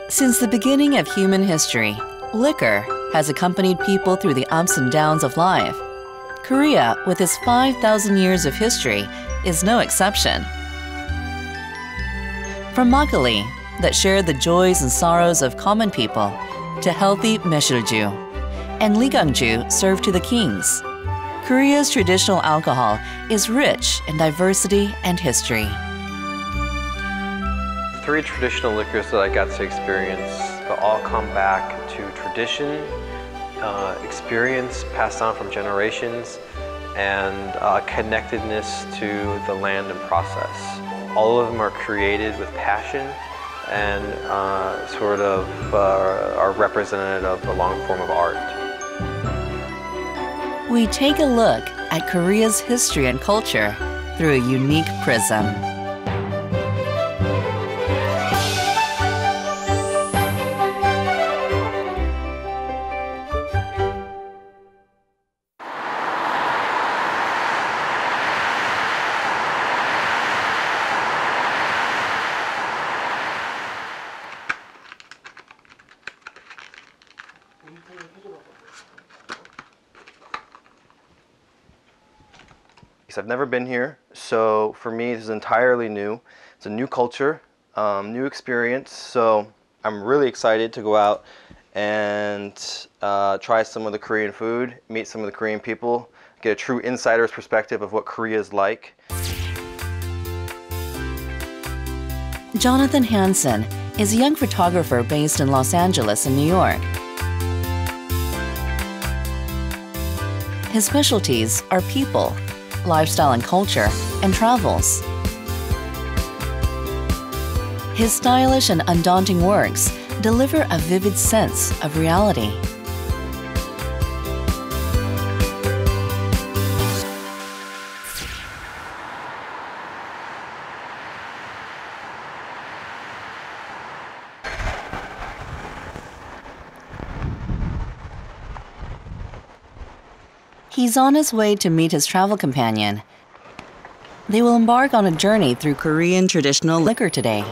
Since the beginning of human history, liquor has accompanied people through the ups and downs of life. Korea, with its 5,000 years of history, is no exception. From makgeolli, that shared the joys and sorrows of common people, to healthy Maesilju, and leegangju served to the kings, Korea's traditional alcohol is rich in diversity and history. 3 traditional liquors that I got to experience, but all come back to tradition, experience passed on from generations, and connectedness to the land and process. All of them are created with passion and are representative of the long form of art. We take a look at Korea's history and culture through a unique prism. I've never been here, so for me this is entirely new. It's a new culture, new experience, so I'm really excited to go out and try some of the Korean food, meet some of the Korean people, get a true insider's perspective of what Korea is like. Jonathan Hansen is a young photographer based in Los Angeles and New York. His specialties are people, lifestyle and culture, and travels. His stylish and undaunting works deliver a vivid sense of reality. He's on his way to meet his travel companion. They will embark on a journey through Korean traditional liquor today.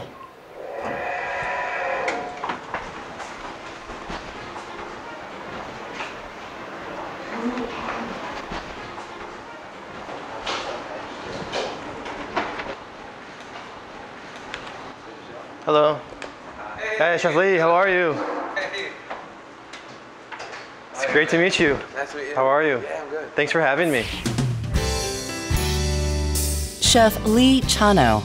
Hello. Hey, Chef Lee, how are you? It's great to meet you. Nice to meet you. How are you? Yeah, I'm good. Thanks for having me. Chef Lee Chano.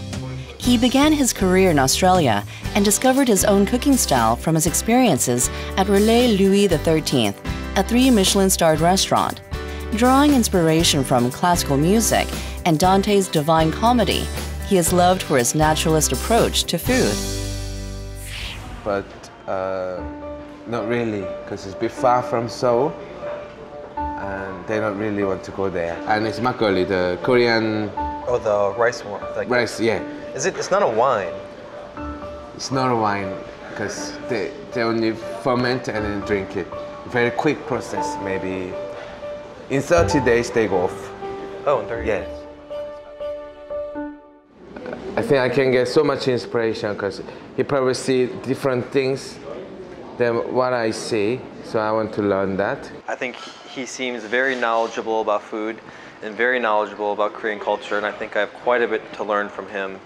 He began his career in Australia and discovered his own cooking style from his experiences at Relais Louis XIII, a 3 Michelin-starred restaurant. Drawing inspiration from classical music and Dante's Divine Comedy, he is loved for his naturalist approach to food. But not really, because it's a bit far from Seoul, and they don't really want to go there. And it's makgeolli, the Korean. Oh, the rice one. Rice, yeah. It's not a wine. It's not a wine, because they only ferment and then drink it. Very quick process, maybe in 30 days they go off. Oh, in 30 days. I think I can get so much inspiration because he probably see different things than what I see, so I want to learn that. I think he seems very knowledgeable about food and very knowledgeable about Korean culture, and I think I have quite a bit to learn from him.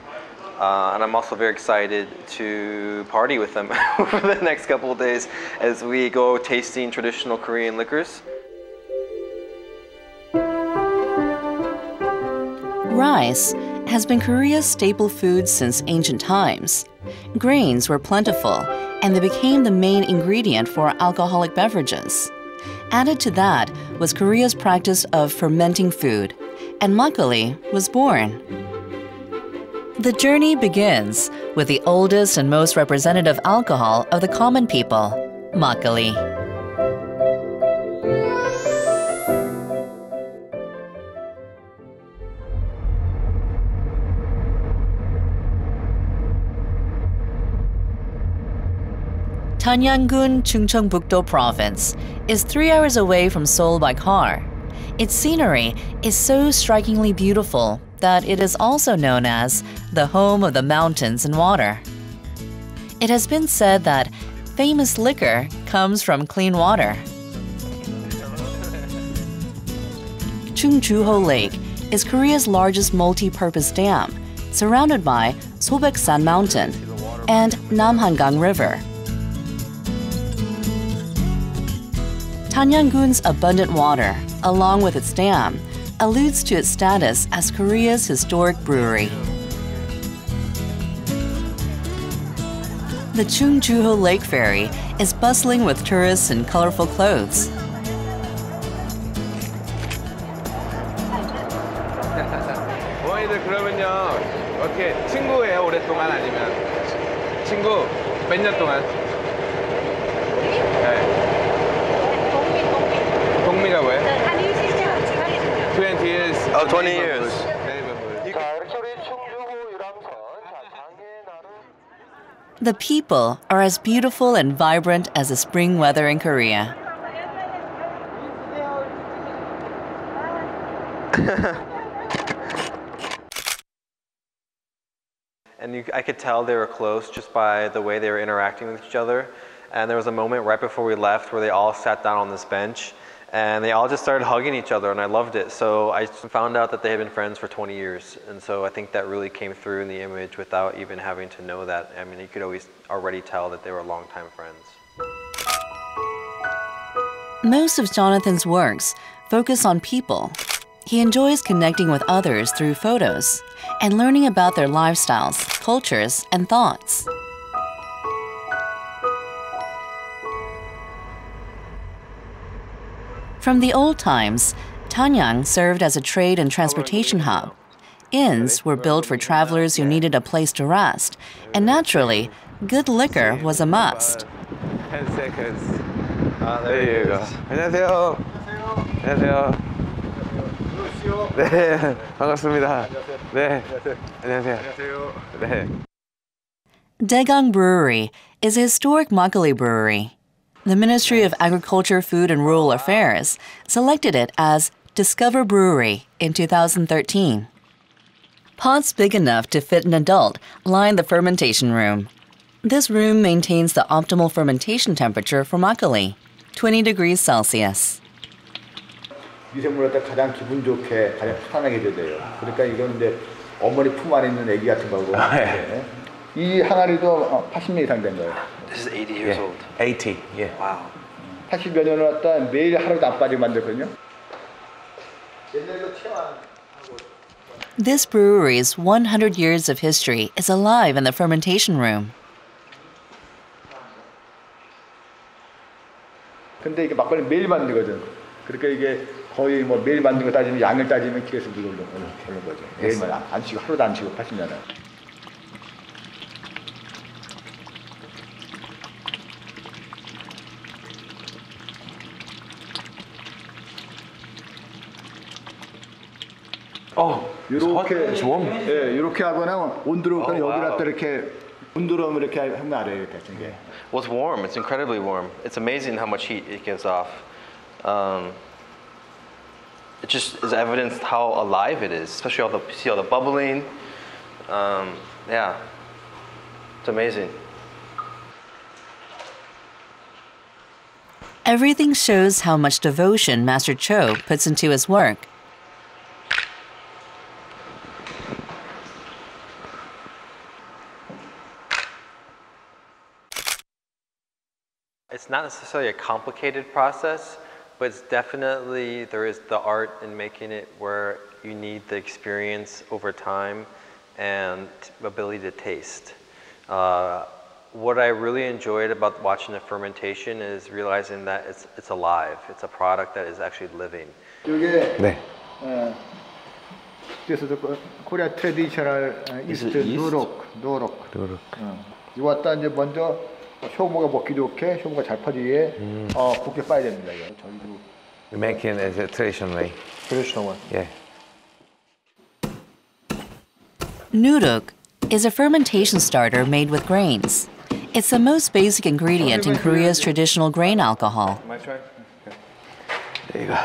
And I'm also very excited to party with him over the next couple of days as we go tasting traditional Korean liquors. Rice has been Korea's staple food since ancient times. Grains were plentiful, and they became the main ingredient for alcoholic beverages. Added to that was Korea's practice of fermenting food, and makgeolli was born. The journey begins with the oldest and most representative alcohol of the common people, makgeolli. Danyamg-gun, Chungcheongnam-do Province is 3 hours away from Seoul by car. Its scenery is so strikingly beautiful that it is also known as the home of the mountains and water. It has been said that famous liquor comes from clean water. Chungcheongnam-do Lake is Korea's largest multi-purpose dam, surrounded by Sobaeksan Mountain and Danyamg-gun River. Danyamg-gun's abundant water, along with its dam, alludes to its status as Korea's historic brewery. The Chungcheongnam-do Lake Ferry is bustling with tourists in colorful clothes. 어머니들 그러면요, 어떻게 친구예요? 오랫동안 아니면 친구 몇 년 동안? 네. 동미가 뭐예요? 20 years. Oh, 20 years. The people are as beautiful and vibrant as the spring weather in Korea. And I could tell they were close just by the way they were interacting with each other. And there was a moment right before we left where they all sat down on this bench and they all just started hugging each other, and I loved it. So I found out that they had been friends for 20 years. And so I think that really came through in the image without even having to know that. I mean, you could always already tell that they were longtime friends. Most of Jonathan's works focus on people. He enjoys connecting with others through photos and learning about their lifestyles, cultures, and thoughts. From the old times, Danyang served as a trade and transportation hub. Inns were built for travelers who needed a place to rest, and naturally, good liquor was a must. 10 seconds. There you go. 안녕하세요. 안녕하세요. 네, 반갑습니다. 네, 안녕하세요. 네. Daegang Brewery is a historic makgeolli brewery. The Ministry of Agriculture, Food and Rural Affairs selected it as Discover Brewery in 2013. Pots big enough to fit an adult line the fermentation room. This room maintains the optimal fermentation temperature for makgeolli, 20 degrees Celsius. 미생물할 때 가장 기분 좋게 가장 편안하게 돼요. 그러니까 이건 이제 어머니 품 안에 있는 아기 같은 거고. 이 항아리도 80년 이상 된 거예요. This is 80 years old. 80, yeah. Wow. 80몇 년을 왔다 매일 하루도 안 빠지고 만들거든요. This brewery's 100 years of history is alive in the fermentation room. 근데 이게 막걸리 매일 만들거든. 그러니까 이게 거의 뭐 매일 만든 거 따지면 양을 따지면 길에서 이걸로 하는 거죠. 매일만 안 치고 하루도 안 치고 80년을. Oh, 이렇게 it's warm. 예, 이렇게 하거나 온도로 여기다 또 이렇게 온도로 이렇게 하면 알아요, 이렇게 게. Well, it's warm. It's incredibly warm. It's amazing how much heat it gives off. It just is evidence how alive it is, especially see all the bubbling. Yeah, it's amazing. Everything shows how much devotion Master Cho puts into his work. It's not necessarily a complicated process, but it's definitely, there is the art in making it where you need the experience over time and ability to taste. What I really enjoyed about watching the fermentation is realizing that it's alive. It's a product that is actually living. 이게 네. 그래서 코리아 트레디셔널 이스트 노록. 이거 갖다 이제 먼저 효모가 먹기 좋게 효모가 잘 퍼지게 곱게 빠야 됩니다. 이거 저희도. We make it as a traditional way. Traditional one. Yeah. Nuruk is a fermentation starter made with grains. It's the most basic ingredient in Korea's traditional grain alcohol. My try? Okay. There you go.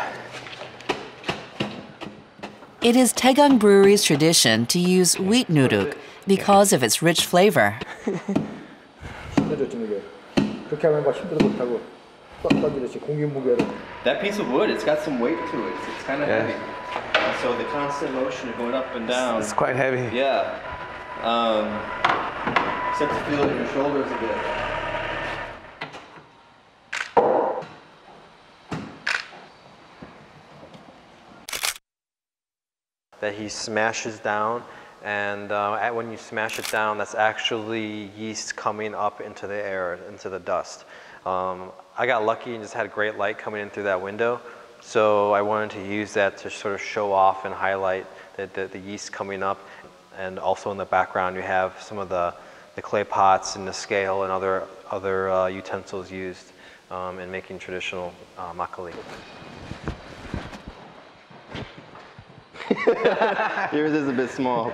It is Daegang Brewery's tradition to use wheat nuruk because of its rich flavor. 그렇게 하면 막 힘들어 못하고 던지듯이 공기 무게로. That piece of wood, it's got some weight to it. It's kind of heavy. And so the constant motion of going up and down. It's quite heavy. Yeah. Except to feel it in your shoulders a bit. That he smashes down, and when you smash it down, that's actually yeast coming up into the air, into the dust. I got lucky and just had great light coming in through that window, so I wanted to use that to sort of show off and highlight the yeast coming up. And also in the background you have some of the clay pots and the scale and other utensils used in making traditional makgeolli. Yours is a bit small.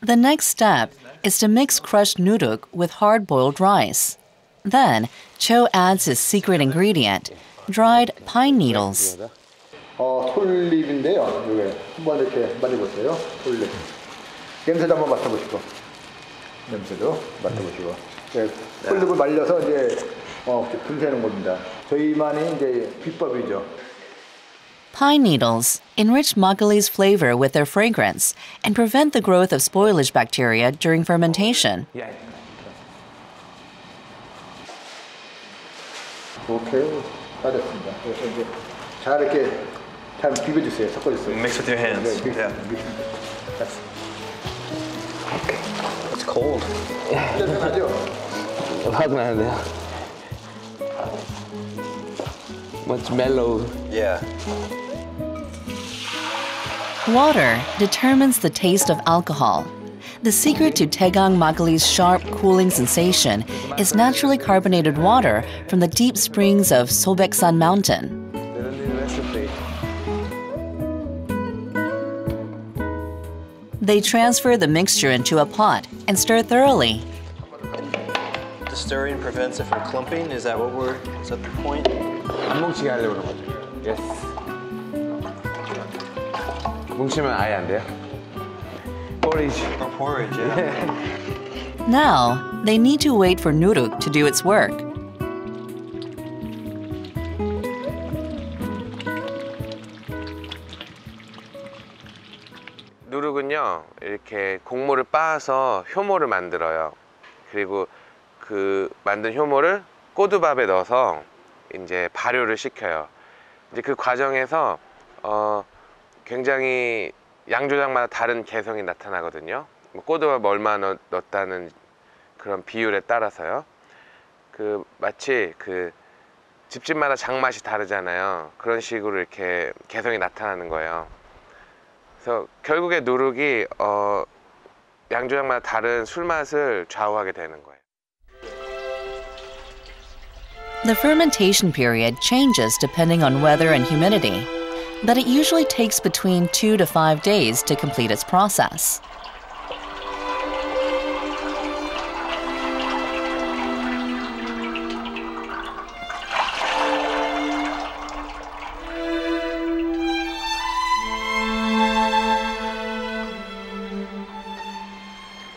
The next step is to mix crushed nuruk with hard-boiled rice. Then, Cho adds his secret ingredient, dried pine needles. 톨립인데요. 이게 한번 이렇게 만져보세요. 톨립. 냄새도 한번 맡아보시고. 냄새도 맡아보시고. 톨립을 말려서 이제 분쇄하는 겁니다. 저희만의 이제 비법이죠. Pine needles enrich makgeolli's flavor with their fragrance and prevent the growth of spoilage bacteria during fermentation. 오케이, 다 됐습니다. 그래서 이제 잘 이렇게 잘 비벼주세요. 섞어주세요. Mix with your hands. Yeah. Okay. It's cold. 하죠. 확 나는데요. Much mellow. Yeah. Water determines the taste of alcohol. The secret to Daegang makgeolli's sharp, cooling sensation is naturally carbonated water from the deep springs of Sobaeksan Mountain. They don't need recipe. They transfer the mixture into a pot and stir thoroughly. The stirring prevents it from clumping. Is that the point? 안 뭉치게 하려고 그런 거죠. Yes. 뭉치면 아예 안 돼요. Porridge. Or porridge, yeah. Now, they need to wait for nuruk to do its work. 누룩은요, 이렇게 곡물을 빻아서 효모를 만들어요. 그리고 그 만든 효모를 꼬두밥에 넣어서 이제 발효를 시켜요. 이제 그 과정에서 굉장히 양조장마다 다른 개성이 나타나거든요. 꼬두밥 얼마나 넣었다는 그런 비율에 따라서요. 그 마치 그 집집마다 장맛이 다르잖아요. 그런 식으로 이렇게 개성이 나타나는 거예요. 그래서 결국에 누룩이 양조장마다 다른 술 맛을 좌우하게 되는 거예요. The fermentation period changes depending on weather and humidity, but it usually takes between 2 to 5 days to complete its process.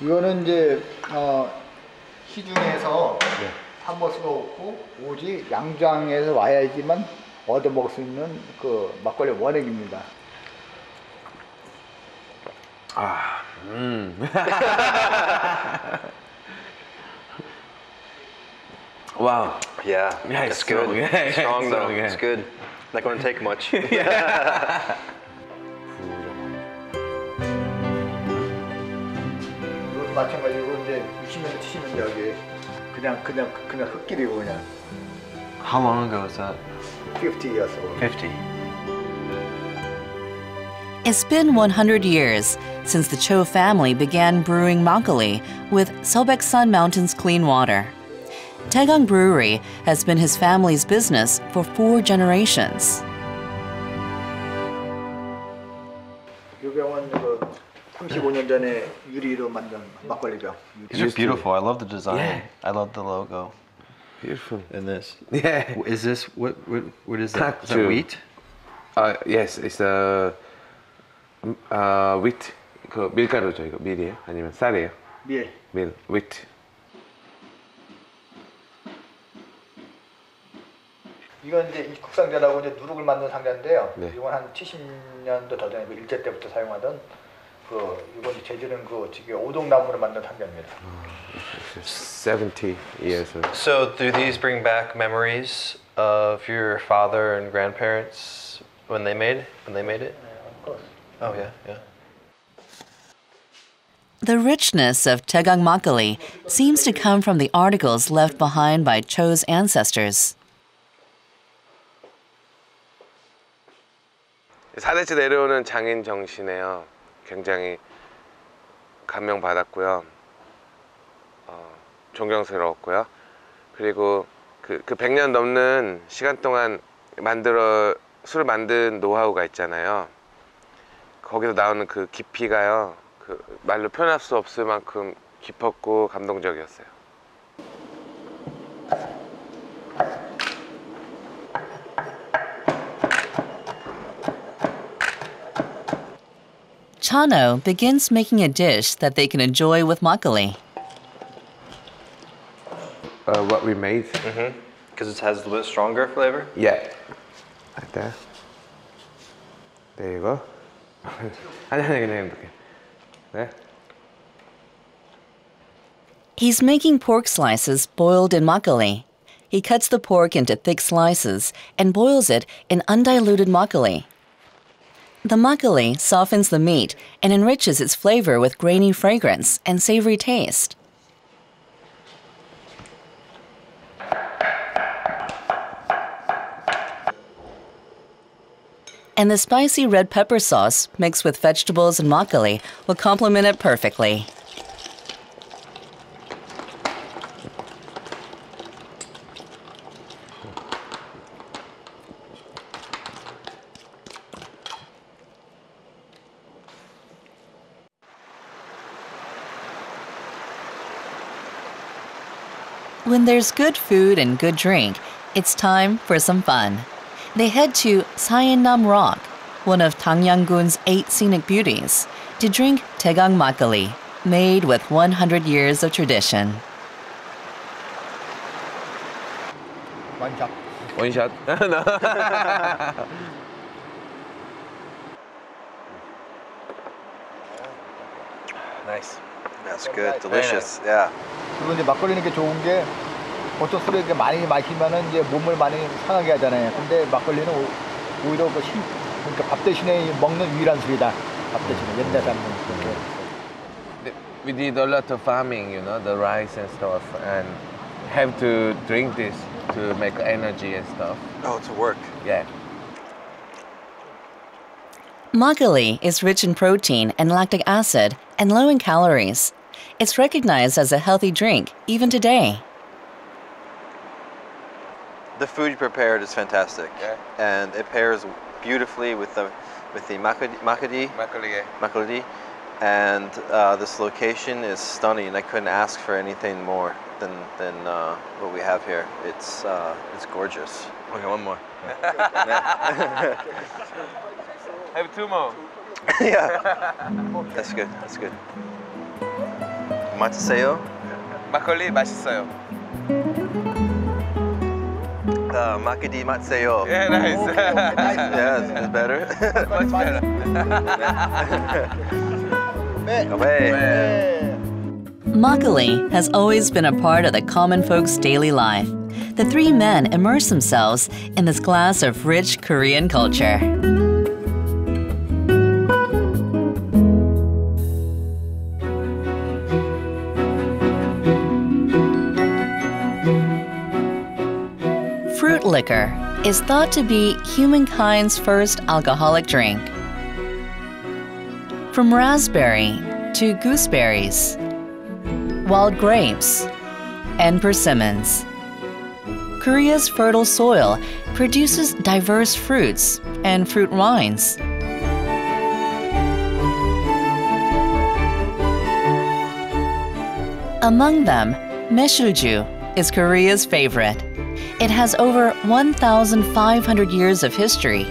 이거는 이제 시중에서 한 번 쓰고 오지 양장에서 와야지만 얻어 먹을 수 있는 그 막걸리 원액입니다. Wow. Yeah. Yeah, it's strong. good. Yeah, Strong though. strong, yeah. It's good. Not going to take much. 이것도 마찬가지고 이제 60년, 70년 여기 그냥 흙길이고 그냥. How long ago was that? 50 years old. 50. It's been 100 years since the Cho family began brewing makgeolli with Sobaeksan Mountain's clean water. Daegang Brewery has been his family's business for 4 generations. 이 병은 35년 전에 유리로 만든 막걸리병. These are beautiful. I love the design. Yeah. I love the logo. Beautiful. And this. Yeah. Is this what is that? Is that Kakju. wheat? Yes, it's wheat. 그 밀가루죠. 이거 밀이에요? 아니면 쌀이에요? 밀. 밀, wheat. 이건 이제 국상자라고 이제 누룩을 만든 상자인데요. 네. 이건 한 70년도 더 전에 그 일제 때부터 사용하던 이건 재질은 지금 오동나무로 만든 상자입니다. 70 years old. So do these bring back memories of your father and grandparents when they made it? Of course. Oh yeah, yeah. The richness of Daegang makgeolli seems to come from the articles left behind by Cho's ancestors. 4대째 내려오는 장인 정신에요. 굉장히 감명받았고요. 존경스러웠고요. 그리고 그 100년 넘는 시간 동안 술을 만든 노하우가 있잖아요. 거기서 나오는 그 깊이가요. 말로 표현할 수 없을 만큼 깊었고 감동적이었어요. Chano begins making a dish that they can enjoy with makgeolli. What we made? Because it has a little bit stronger flavor? Yeah. Like that. There you go. 아니 그냥 이렇게. 네. He's making pork slices boiled in makgeolli. He cuts the pork into thick slices and boils it in undiluted makgeolli. The makgeolli softens the meat and enriches its flavor with grainy fragrance and savory taste. And the spicy red pepper sauce mixed with vegetables and makgeolli will complement it perfectly. When there's good food and good drink, it's time for some fun. They head to Sayeonnam Rock, one of Danyamg-gun's 8 scenic beauties, to drink Daegang makgeolli, made with 100 years of tradition. 완샷. 원샷. Nice. That's good. Delicious. Yeah. 그리고 이제 막걸리는 게 좋은 게 보통 술을 이렇게 많이 마시면은 이제 몸을 많이 상하게 하잖아요. 근데 막걸리는 오히려 그러니까 밥 대신에 먹는 유일한 술이다. 밥 대신에 옛날 사람들은. We did a lot of farming, you know, the rice and stuff, and have to drink this to make energy and stuff. Oh, to work. Yeah. Makgeolli is rich in protein and lactic acid and low in calories. It's recognized as a healthy drink even today. The food you prepared is fantastic, and it pairs beautifully with the makgeolli, and this location is stunning. I couldn't ask for anything more than what we have here. It's gorgeous. Okay, one more. Have 2 more. Yeah, that's good. That's good. 맛있어요? 막걸리 맛있어요. 막걸리 맛있어요. Yeah, nice. Yeah, it's better. Much better. Okay. Makgeolli has always been a part of the common folks' daily life. The 3 men immerse themselves in this glass of rich Korean culture. Fruit liquor is thought to be humankind's first alcoholic drink. From raspberry to gooseberries, wild grapes, and persimmons, Korea's fertile soil produces diverse fruits and fruit wines. Among them, Maesilju is Korea's favorite. It has over 1,500 years of history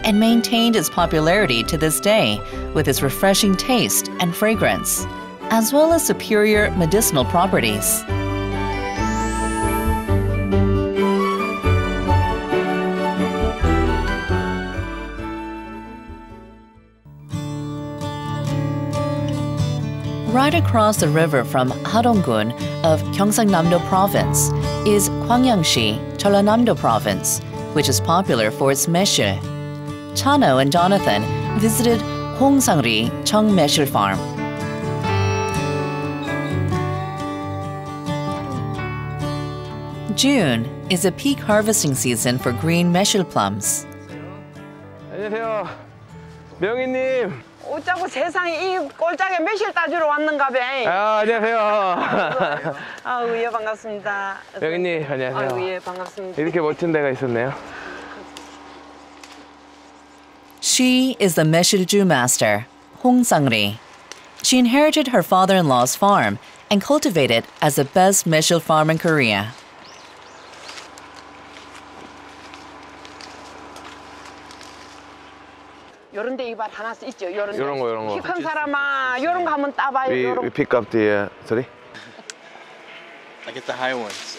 and maintained its popularity to this day with its refreshing taste and fragrance, as well as superior medicinal properties. Right across the river from Arirang of Chungcheongnam-do Province is Gwangyangsi, Jeollanam-do Province, which is popular for its maesil. Chano and Jonathan visited Hong Ssang-ri Maesil farm. June is a peak harvesting season for green maesil plums. 안녕하세요. 명희님. 어쩌고 세상에 이 꼴짝에 매실 따주러 왔는가 봐. 아, 안녕하세요. 아우 예 반갑습니다. 명희님 안녕하세요. 아우 예 반갑습니다. 이렇게 멋진 데가 있었네요. She is the Maesilju master, Hong Ssang-ri. She inherited her father-in-law's farm and cultivated as the best maesil farm in Korea. 요런 데 이발 하나 있죠. 요런 거. 키 큰 사람아 요런 거 한번 따봐요. We pick up the sorry. I get the high ones.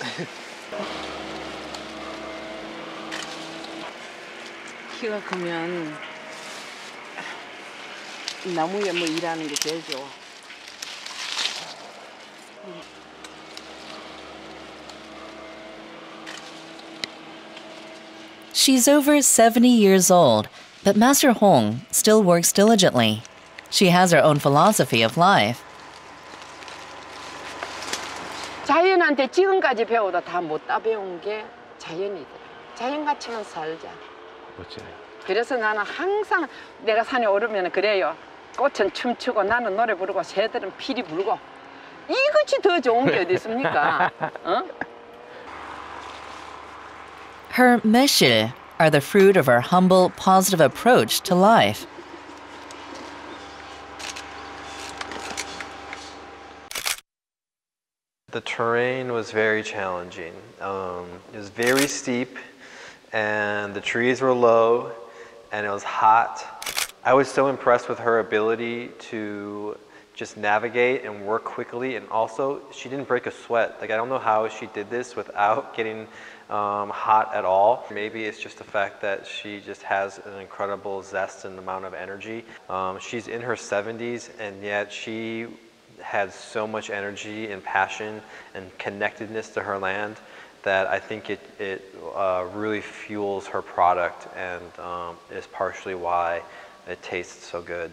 키가 크면 나무에 뭐 일하는 게 제일 좋아. She's over 70 years old, but Master Hong still works diligently. She has her own philosophy of life. 자연한테 지금까지 배워도 다 못 따 배운 게 자연이다. 자연같이만 살자. 멋지네. 그래서 나는 항상 내가 산에 오르면 그래요. 꽃은 춤추고 나는 노래 부르고 새들은 피리 불고 이것이 더 좋은 게 어디 있습니까? 어? Her maesil are the fruit of her humble, positive approach to life. The terrain was very challenging. It was very steep, and the trees were low, and it was hot. I was so impressed with her ability to just navigate and work quickly, and also she didn't break a sweat. Like, I don't know how she did this without getting hot at all. Maybe it's just the fact that she just has an incredible zest and amount of energy. She's in her 70s, and yet she had so much energy and passion and connectedness to her land that I think it really fuels her product, and is partially why it tastes so good.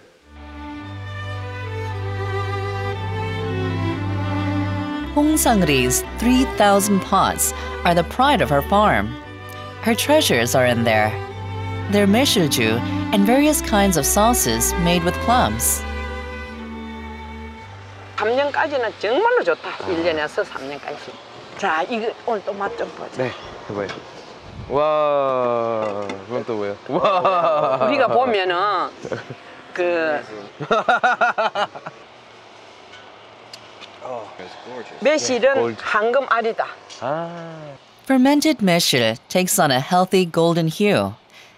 Hong Ssang-ri's 3,000 pots are the pride of her farm. Her treasures are in there. They're Maesilju and various kinds of sauces made with plums. 3년까지는 정말로 좋다. 1년에서 3년까지. 자, 이거 오늘 또 맛 좀 보자. 네, 해봐요. 와, 그건 또 뭐예요? 와. 우리가 보면은 그 매실은 황금 알이다. Fermented maesil takes on a healthy golden hue,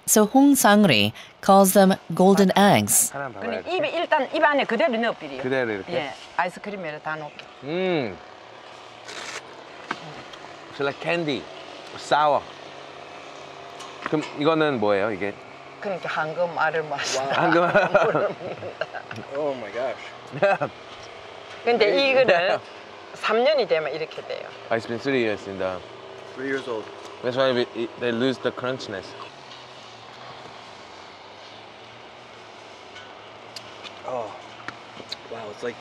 so Hong Ssang-ri calls them golden eggs. 그럼 입에 일단 입 안에 그대로 넣어버려요. 그대로 이렇게? 예, 아이스크림에 다 넣을게. It's like candy, sour. 그럼 이거는 뭐예요, 이게? 그러니까 황금 알을 마시다. 황금 Oh my gosh. 근데 이거를 3년이 되면 이렇게 돼요. It's been 3 years in the. 3 years old. That's why they lose the crunchiness. Oh, wow! It's like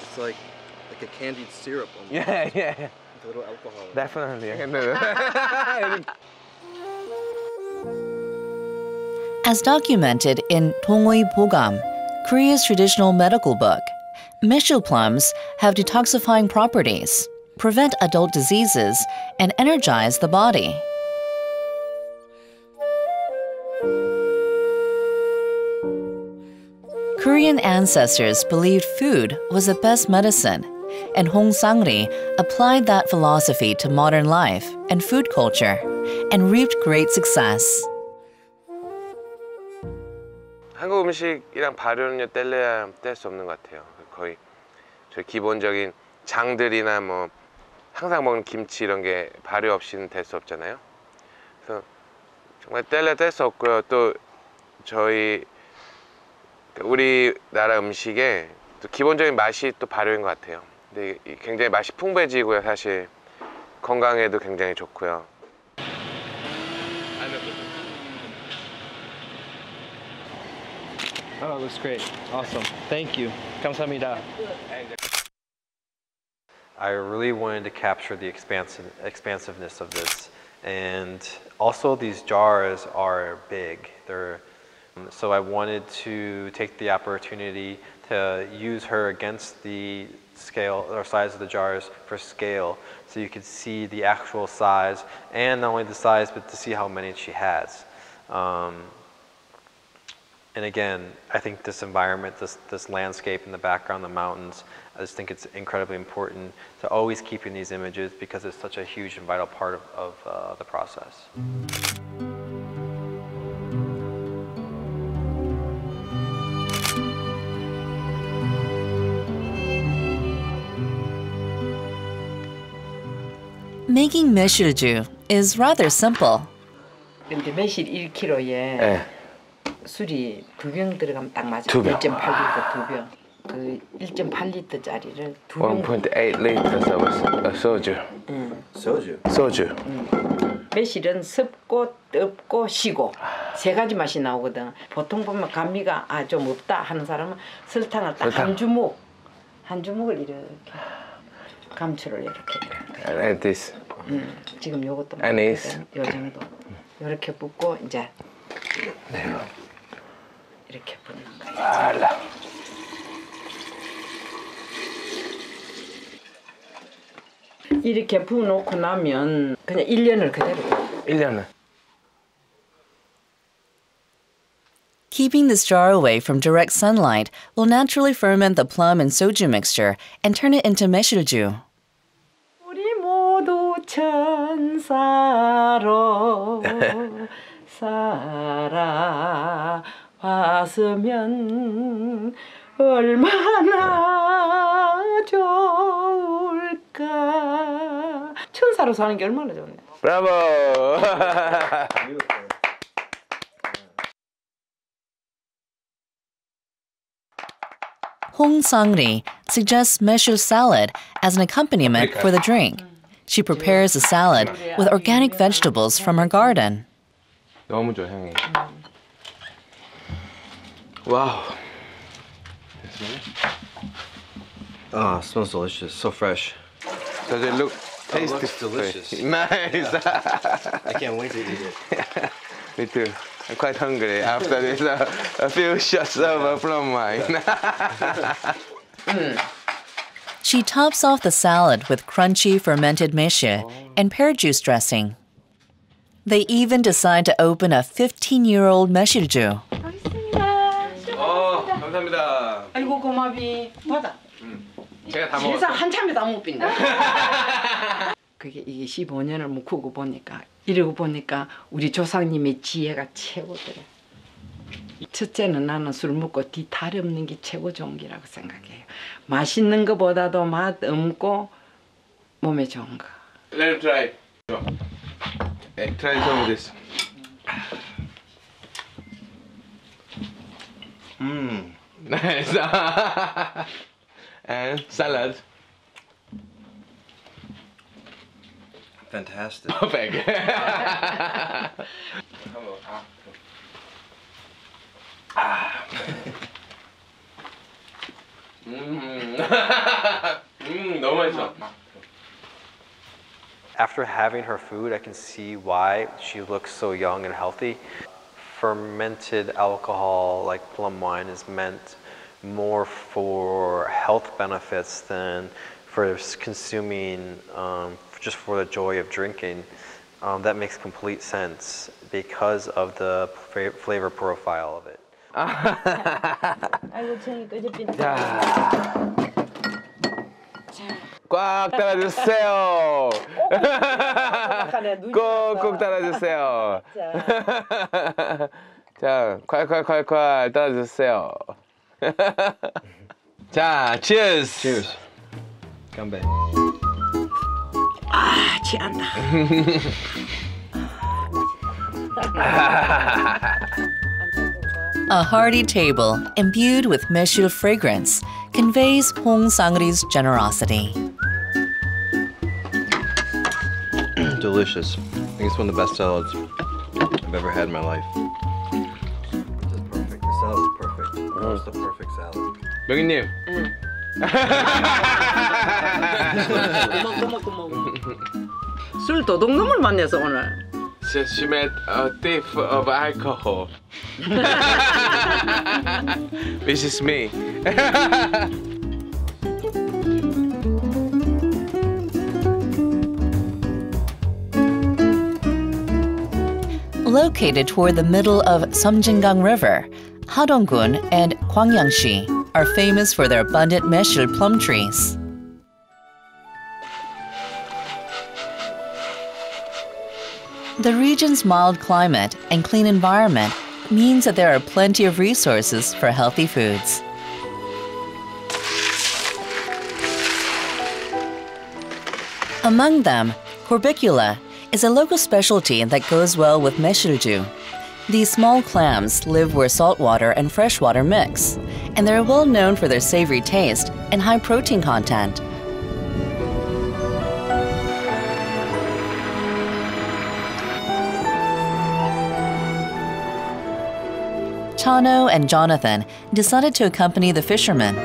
a candied syrup. Almost. Yeah. With a little alcohol. Definitely. As documented in Tongoi Bogam, Korea's traditional medical book, maesil plums have detoxifying properties, prevent adult diseases, and energize the body. Korean ancestors believed food was the best medicine, and Hong Ssang-ri applied that philosophy to modern life and food culture. and reaped great success. 한국 음식이랑 발효는요 뗄래야 뗄 수 없는 것 같아요. 거의 저희 기본적인 장들이나 뭐 항상 먹는 김치 이런 게 발효 없이는 될 수 없잖아요. 그래서 정말 뗄래야 뗄 수 없고요. 또 저희 우리나라 음식에 또 기본적인 맛이 또 발효인 것 같아요. 근데 굉장히 맛이 풍부해지고요. 사실 건강에도 굉장히 좋고요. Oh, it looks great. Awesome. Thank you. 감사합니다. I really wanted to capture the expansiveness of this, and also these jars are big. So I wanted to take the opportunity to use her against the scale or size of the jars for scale, so you could see the actual size, and not only the size, but to see how many she has. And again, I think this environment, this landscape in the background, the mountains, I just think it's incredibly important to always keep in these images because it's such a huge and vital part of the process. Making Maesilju is rather simple. 근데 매실 1kg에 네. 술이 2병 들어가면 딱 맞아요. 2병. 1.8리터 2병. 그 1.8리터짜리를 2병. 1.8 liters of soju. soju. 매실은 습고, 떫고, 시고 세 가지 맛이 나오거든. 보통 보면 감미가 좀 없다 하는 사람은 설탕을 딱 한 주먹을 이렇게 감추를 이렇게. And this. 지금 요것도 And this. 요 정도. 이렇게 붓고 이제 이렇게 붓는 거예요. 이렇게 부어놓고 나면 그냥 1년을 그대로 1년을. Keeping this jar away from direct sunlight will naturally ferment the plum and soju mixture and turn it into Maesilju. 우리 모두 천사로 살아왔으면 얼마나 좋을까. 천사로 사는 게 얼마나 좋네. 브라보. Hong Ssang-ri suggests Maesil salad as an accompaniment for the drink. She prepares a salad with organic vegetables from her garden. 너무 좋아 향이. Wow. Oh, it smells delicious. So fresh. Does it look tasty? looks delicious. Nice. I can't wait to eat it. Me too. I'm quite hungry after this. A few shots of plum wine. She tops off the salad with crunchy fermented maesil and pear juice dressing. They even decide to open a 15-year-old Maesilju. 감사합니다. 아이고 고마비 받아. 제가 다 세상 먹었어요. 한참에 다 못 빈다. 그게 이게 15년을 묵히고 보니까 이러고 보니까 우리 조상님의 지혜가 최고더래. 첫째는 나는 술 먹고 뒤 탈 없는 게 최고 좋은 기라고 생각해요. 맛있는 것보다도 맛 없고 몸에 좋은 거. Let it try. Hey, try some of this. Nice. And salad. Fantastic. Perfect. 너무 맛있어. After having her food, I can see why she looks so young and healthy. Fermented alcohol like plum wine is meant more for health benefits than for consuming just for the joy of drinking. That makes complete sense because of the flavor profile of it. 아이고 저기 끄집힌다. 꽉 따라주세요. 꼭 따라주세요. 자, 콸 따라주세요. 자, cheers. Cheers. Ganbei. 아, 취한다. A hearty table imbued with Maesil fragrance conveys Hong Ssang-ri's generosity. Delicious. I think it's one of the best salads I've ever had in my life. This is perfect. The salad is perfect. It's the perfect salad. 명희님. 술 도둑놈을 만나서 오늘. She met a thief of alcohol. This is me. Located toward the middle of Seomjingang River, Hadong-gun and Gwangyang-si are famous for their abundant Maesil plum trees. The region's mild climate and clean environment means that there are plenty of resources for healthy foods. Among them, corbicula is a local specialty that goes well with Maesilju. These small clams live where saltwater and freshwater mix, and they're well known for their savory taste and high protein content. Cho and Jonathan decided to accompany the fishermen.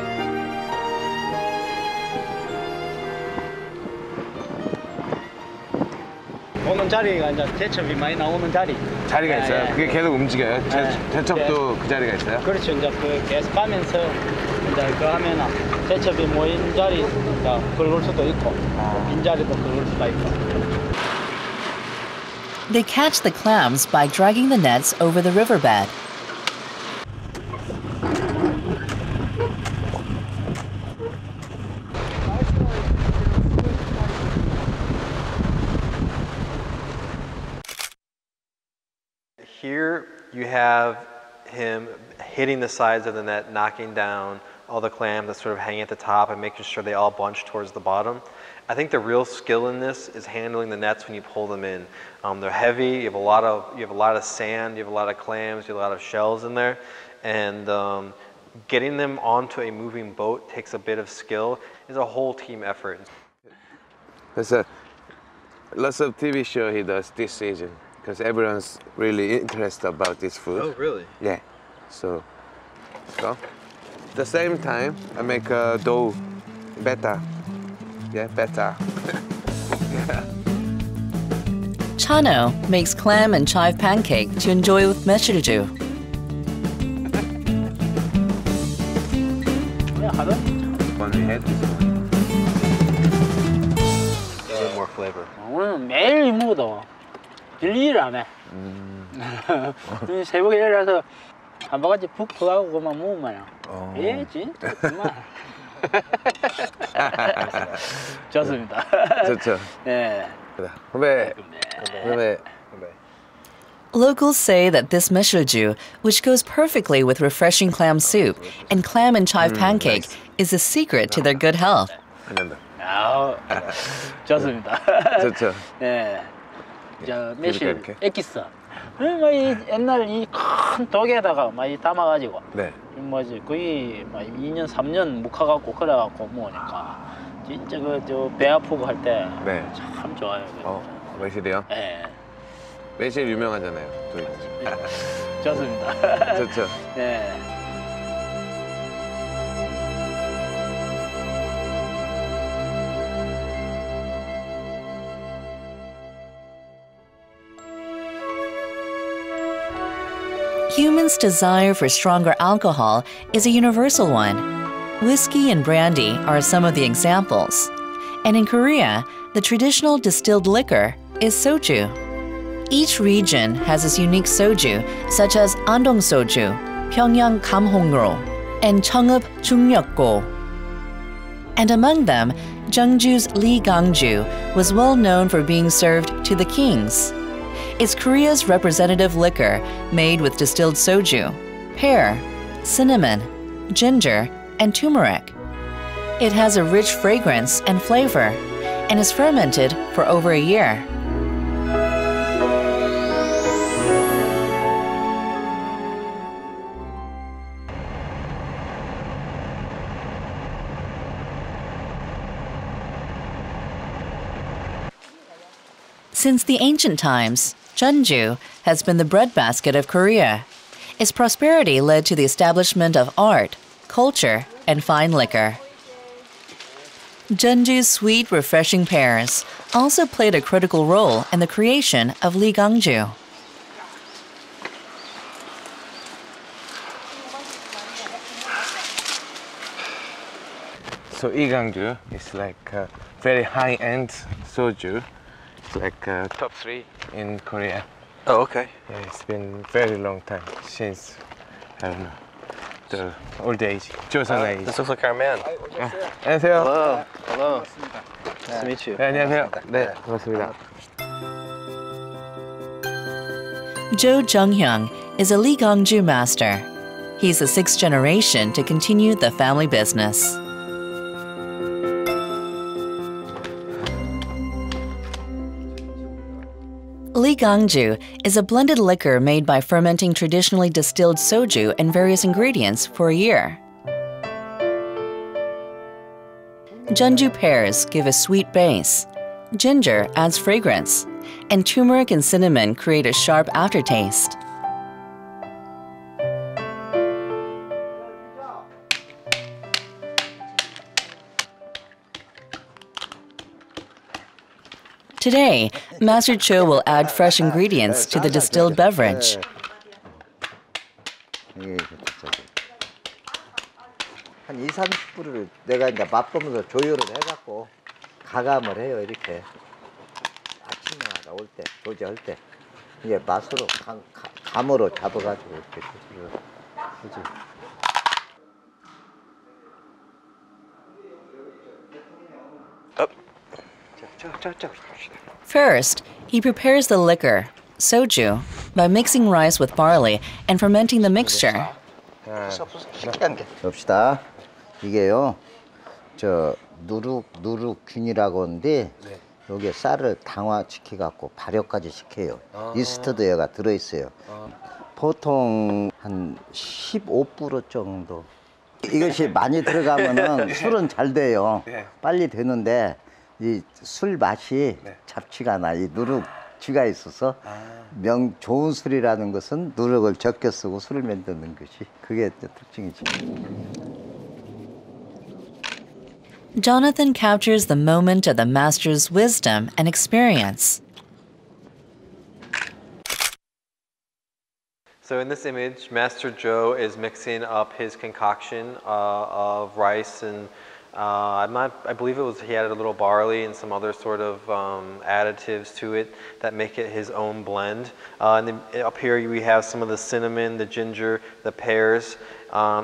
오는 자리가 이제 대첩이 많이 나오는 자리. 자리가 있어요? 그게 계속 움직여요? 대첩도 그 자리가 있어요? 그렇죠. 이제 그 계속 가면서 이제 그 하면은 대첩이 모인 자리 긁을 수도 있고 빈 자리도 긁을 수가 있고. They catch the clams by dragging the nets over the riverbed. Here you have him hitting the sides of the net, knocking down all the clams that sort of hang at the top and making sure they all bunch towards the bottom. I think the real skill in this is handling the nets when you pull them in. They're heavy. You have a lot of sand. You have a lot of clams. You have a lot of shells in there, and getting them onto a moving boat takes a bit of skill. It's a whole team effort. There's lots of TV show he does this season because everyone's really interested about this food. Oh, really? Yeah. So, let's go. At the same time, I make a dough better. Yeah, better. Chano makes clam and chive pancake to enjoy with Maesilju. One we had. A bit more flavor. 오늘 매일 먹어도 질리질 않아. 새벽에 일어나서 한 바가지 푹 퍼가고 그만 먹으면 예 진짜 정말 좋습니다. 좋죠. 네. 건배. 건배. Locals say that this Maesilju, which goes perfectly with refreshing clam soup and clam and chive pancake, is the secret to their good health. 좋습니다. 좋죠. 네. 저 매실 엑기스. 이 옛날 이 큰 독에다가 많이 담아가지고. 네. 뭐지 거의 2년 3년 묵혀갖고 그래갖고 먹으니까 진짜 그 저 배 아프고 할 때 참 네. 좋아요. 매실이요? 네. 매실 유명하잖아요. 좋습니다. 좋죠. 네. Humans' desire for stronger alcohol is a universal one. Whiskey and brandy are some of the examples. And in Korea, the traditional distilled liquor is soju. Each region has its unique soju, such as Andong soju, Pyongyang Gamhongro, and Cheongub Jungnyeokgo. And among them, Jeongju's leegangju was well known for being served to the kings. It's Korea's representative liquor made with distilled soju, pear, cinnamon, ginger, and turmeric. It has a rich fragrance and flavor and is fermented for over a year. Since the ancient times, Jeonju has been the breadbasket of Korea. Its prosperity led to the establishment of art, culture, and fine liquor. Jeonju's sweet, refreshing pears also played a critical role in the creation of leegangju. So leegangju is like a very high-end soju. It's like top 3 in Korea. Oh, okay. Yeah, it's been very long time since, I don't know, the old age, Joseon age. This looks like our man. 안녕하세요. Hello. Hello. Nice to meet you. 네, 안녕하세요. 네, 반갑습니다. Cho Jeong-hyeong is a leegangju master. He's the 6th generation to continue the family business. Leegangju is a blended liquor made by fermenting traditionally distilled soju and various ingredients for a year. Jeonju pears give a sweet base, ginger adds fragrance, and turmeric and cinnamon create a sharp aftertaste. Today, Master Cho will add fresh ingredients to the distilled beverage. 한 2, 30분을 내가 이제 맛보면서 조율을 해갖고 가감을 해요. 이렇게 아침마다 올 때, 조제할 때 이게 맛으로 감으로 잡아가지고 이렇게 조제를 하지. First, he prepares the liquor, soju, by mixing rice with barley and fermenting the mixture. 봅시다. 이게요, 저 누룩균이라고 하는데 여기에 쌀을 당화시켜갖고 발효까지 시켜요. 이스트드가 들어있어요. 보통 한 15% 정도. 이것이 많이 들어가면은 술은 잘 돼요. 빨리 되는데 이 술 맛이 잡지가 않아. 이 누룩쥐가 있어서 좋은 술이라는 것은 누룩을 적게 쓰고 술을 만드는 것이 그게 특징이지. Jonathan captures the moment of the master's wisdom and experience. So in this image, Master Cho is mixing up his concoction of rice and I believe he added a little barley and some other sort of additives to it that make it his own blend. And then up here we have some of the cinnamon, the ginger, the pears.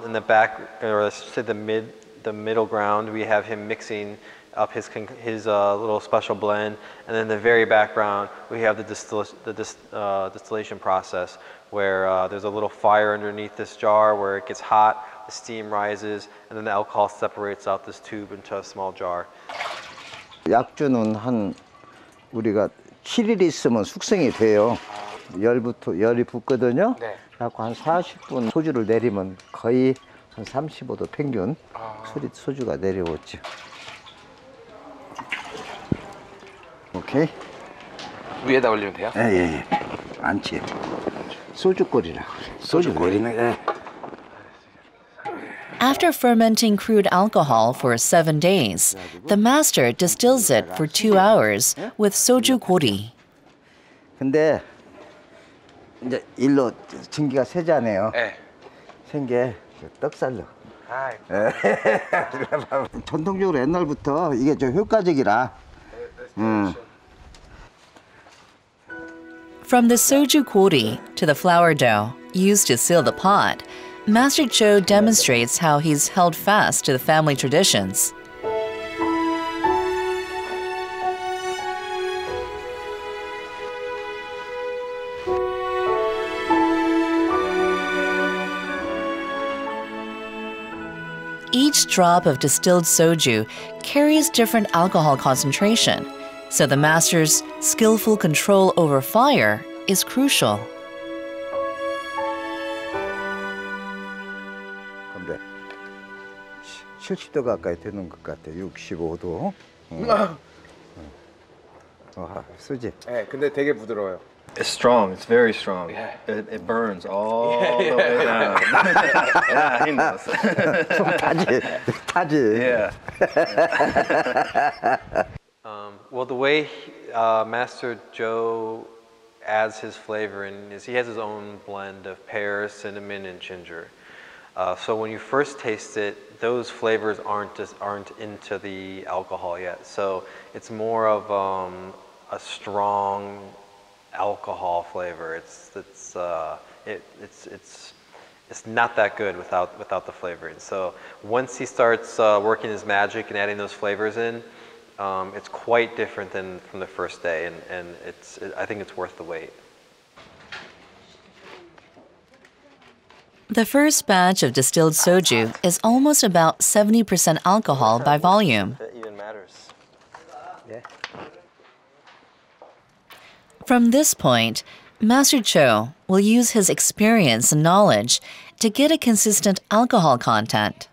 In the back, or let's say the middle ground, we have him mixing up his little special blend. And then in the very background, we have the distillation process, where there's a little fire underneath this jar where it gets hot, the steam rises, and then the alcohol separates out this tube into a small jar. 약주는 한 우리가 7일 있으면 숙성이 돼요. 열이 붙거든요. 네. 그래서 한 40분 소주를 내리면 거의 한 35도 평균 소주가 내려오죠. 오케이. 위에다 올리면 돼요? 예. 안치. 소주꼬리라고 그래. 소주꼬리는 예. After fermenting crude alcohol for 7 days, the master distills it for 2 hours with soju gori. 근데 이제 일로 증기가 새잖아요. 네. 생게 떡살로. 전통적으로 옛날부터 이게 좀 효과적이라. From the soju gori to the flour dough used to seal the pot, Master Cho demonstrates how he's held fast to the family traditions. Each drop of distilled soju carries different alcohol concentration, so the master's skillful control over fire is crucial. 근데 70도 가까이 되는 것 같아. 65도. 쓰지. 네, 근데 되게 부드러워요. It's strong. It's very strong. Yeah. It burns all the way down. Yeah, he knows. 타지. Yeah. Well, the way Master Joe adds his flavor in is he has his own blend of pears, cinnamon, and ginger. So when you first taste it, those flavors aren't into the alcohol yet. So it's more of a strong alcohol flavor. It's not that good without the flavoring. So once he starts working his magic and adding those flavors in, it's quite different than from the first day, and I think it's worth the wait. The first batch of distilled soju is almost about 70% alcohol by volume. That even matters. Yeah. From this point, Master Cho will use his experience and knowledge to get a consistent alcohol content.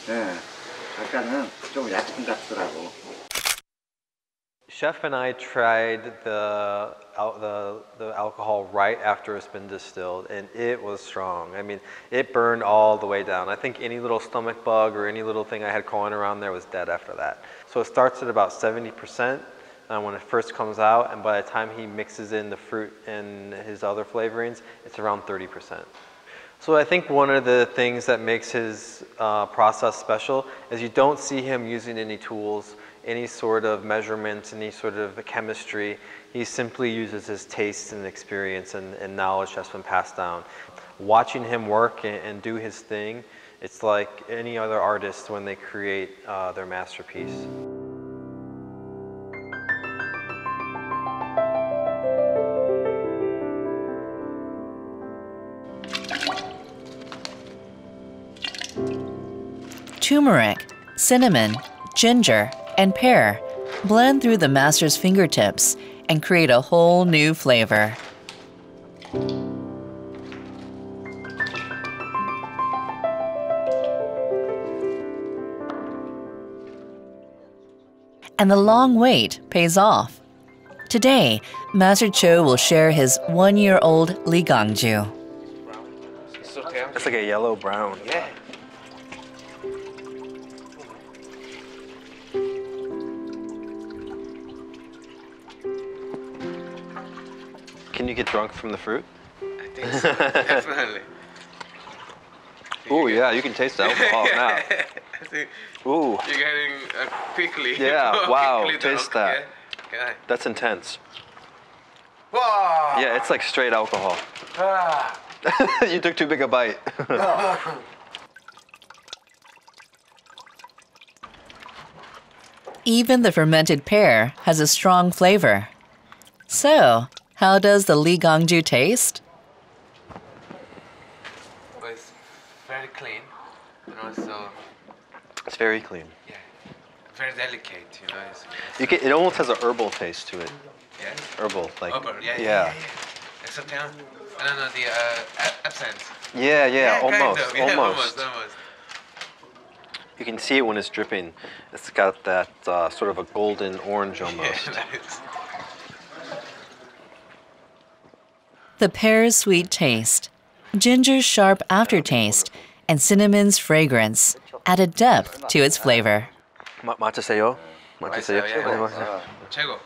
네, 아까는 좀 약간 같더라고. Chef and I tried the alcohol right after it's been distilled, and it was strong. I mean, it burned all the way down. I think any little stomach bug or any little thing I had crawling around there was dead after that. So it starts at about 70% when it first comes out, and by the time he mixes in the fruit and his other flavorings, it's around 30%. So I think one of the things that makes his process special is you don't see him using any tools, any sort of measurements, any sort of chemistry. He simply uses his taste and experience and knowledge that's been passed down. Watching him work and do his thing, it's like any other artist when they create their masterpiece. Turmeric, cinnamon, ginger, and pear blend through the master's fingertips and create a whole new flavor. And the long wait pays off. Today, Master Cho will share his one-year-old leegangju. It's like a yellow brown. Yeah. Can you get drunk from the fruit? I think so. Definitely. Oh yeah, you can taste the alcohol now. I think Ooh. you're getting quickly. Yeah, wow, quickly taste drunk. that. Yeah. That's intense. Wow. Yeah, it's like straight alcohol. Ah. You took too big a bite. Even the fermented pear has a strong flavor. So, how does the leegangju taste? Well, it's very clean, and also It's very clean. yeah, very delicate. You know, It almost has a herbal taste to it. yeah. Herbal, like Herbal, yeah. Exotian. I don't know the absinthe. Yeah, kind almost, of. Yeah, almost. You can see it when it's dripping. It's got that sort of a golden orange almost. Yeah, nice. The pear's sweet taste, ginger's sharp aftertaste, and cinnamon's fragrance add a depth to its flavor. 맛있어요? 맛있어요, 예. 맛있어요. 최고.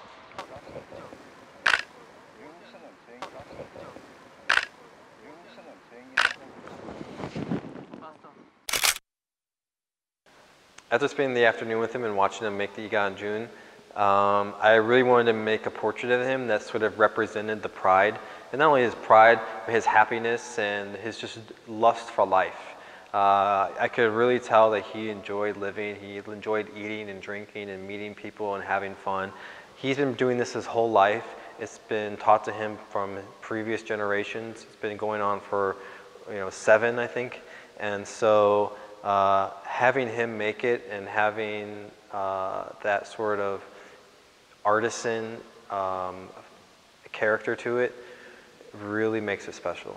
After spending the afternoon with him and watching him make the leegangju, I really wanted to make a portrait of him that sort of represented the pride, and not only his pride, but his happiness and his just lust for life. I could really tell that he enjoyed living, he enjoyed eating and drinking and meeting people and having fun. He's been doing this his whole life. It's been taught to him from previous generations. It's been going on for 7, I think. And so having him make it and having that sort of artisan character to it really makes it special.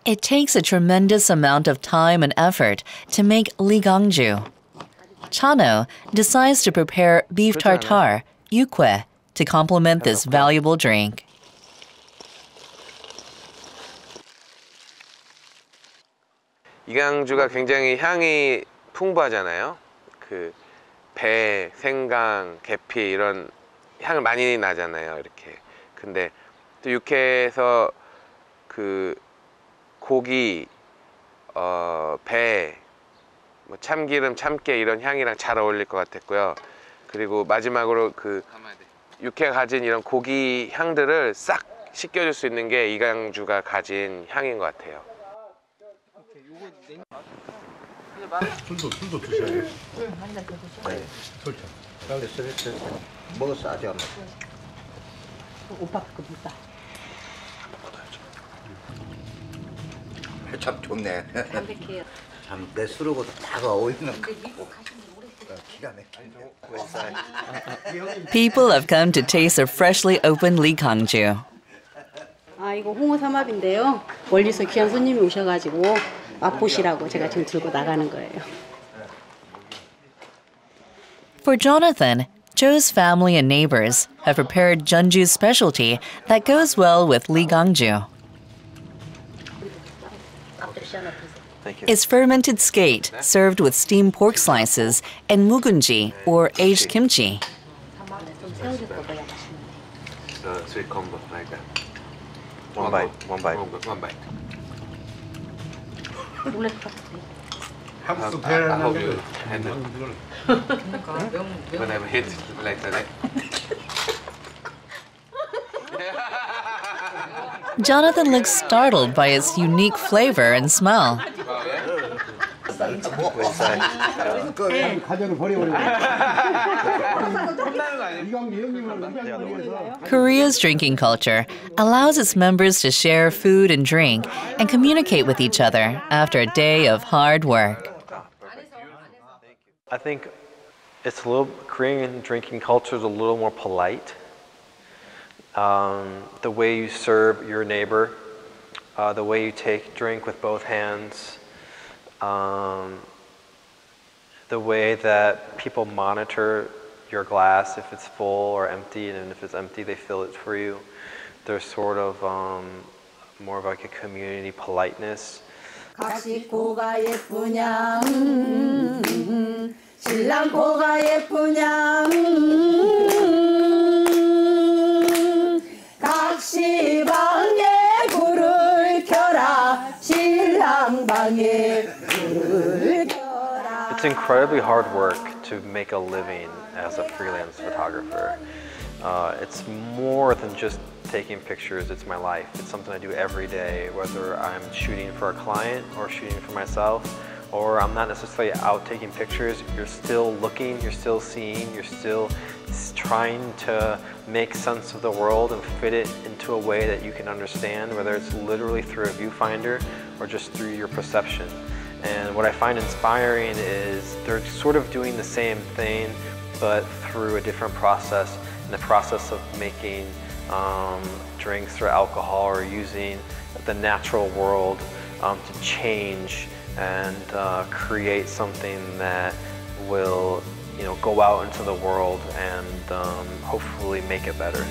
It takes a tremendous amount of time and effort to make leegangju. Chano decides to prepare beef tartare, yukwae, to complement this valuable drink. 이강주가 굉장히 향이 풍부하잖아요. 그 배, 생강, 계피 이런 향을 많이 나잖아요. 이렇게. 근데 또 육회에서 그 고기, 배, 뭐 참기름, 참깨 이런 향이랑 잘 어울릴 것 같았고요. 그리고 마지막으로 그 육회가 가진 이런 고기 향들을 싹 씻겨줄 수 있는 게 이강주가 가진 향인 것 같아요. 술도 드셔야 돼요. 한잔 더 드셔. 네. 술죠. 됐어. 먹었어 아직 안 먹었어. 오빠 그 물다. 참 좋네. 담백해요. 참 내 술하고도 딱 어울리는. 기가 막히네. People have come to taste the freshly opened leegangju. 아 이거 홍어 삼합인데요. 멀리서 귀한 손님이 오셔가지고 맛보시라고 제가 지금 들고 나가는 거예요. For Jonathan, Cho's family and neighbors have prepared Jeonju's specialty that goes well with leegangju. It's fermented skate served with steamed pork slices and mugunji, or aged kimchi. Sweet combo like that. One bite. One bite. I hope you handle whenever hit like that. Jonathan looks startled by its unique flavor and smell. Korea's drinking culture allows its members to share food and drink and communicate with each other after a day of hard work. I think Korean drinking culture is a little more polite. The way you serve your neighbor, the way you drink with both hands, the way that people monitor your glass if it's full or empty, and if it's empty they fill it for you. There's sort of more of like a community politeness. 각식고가 예쁘냐 신랑 고가 예쁘냐 각시방에 불을 켜라 신랑 방에 불을 켜라. It's incredibly hard work to make a living as a freelance photographer. It's more than just taking pictures, it's my life. It's something I do every day, whether I'm shooting for a client or shooting for myself, or I'm not necessarily out taking pictures. You're still looking, you're still seeing, you're still trying to make sense of the world and fit it into a way that you can understand, whether it's literally through a viewfinder or just through your perception. And what I find inspiring is they're sort of doing the same thing, but through a different process, in the process of making drinks or alcohol, or using the natural world to change and create something that will, go out into the world and hopefully make it better.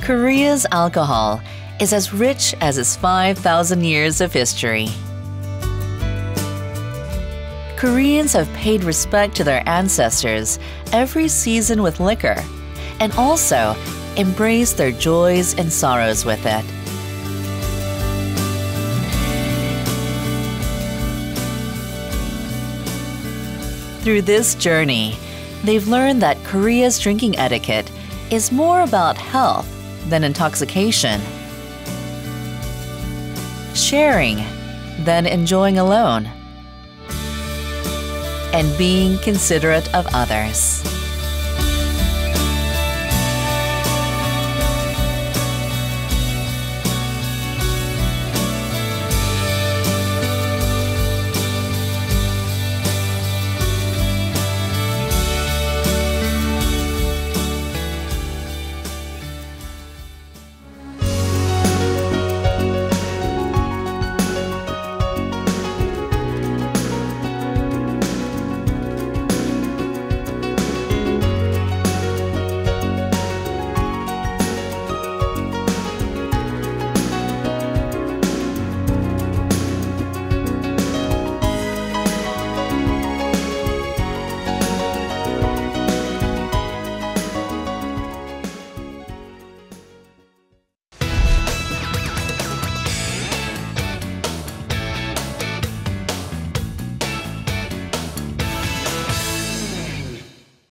Korea's alcohol is as rich as its 5,000 years of history. Koreans have paid respect to their ancestors every season with liquor, and also embrace their joys and sorrows with it. Through this journey, they've learned that Korea's drinking etiquette is more about health than intoxication, sharing than enjoying alone, and being considerate of others.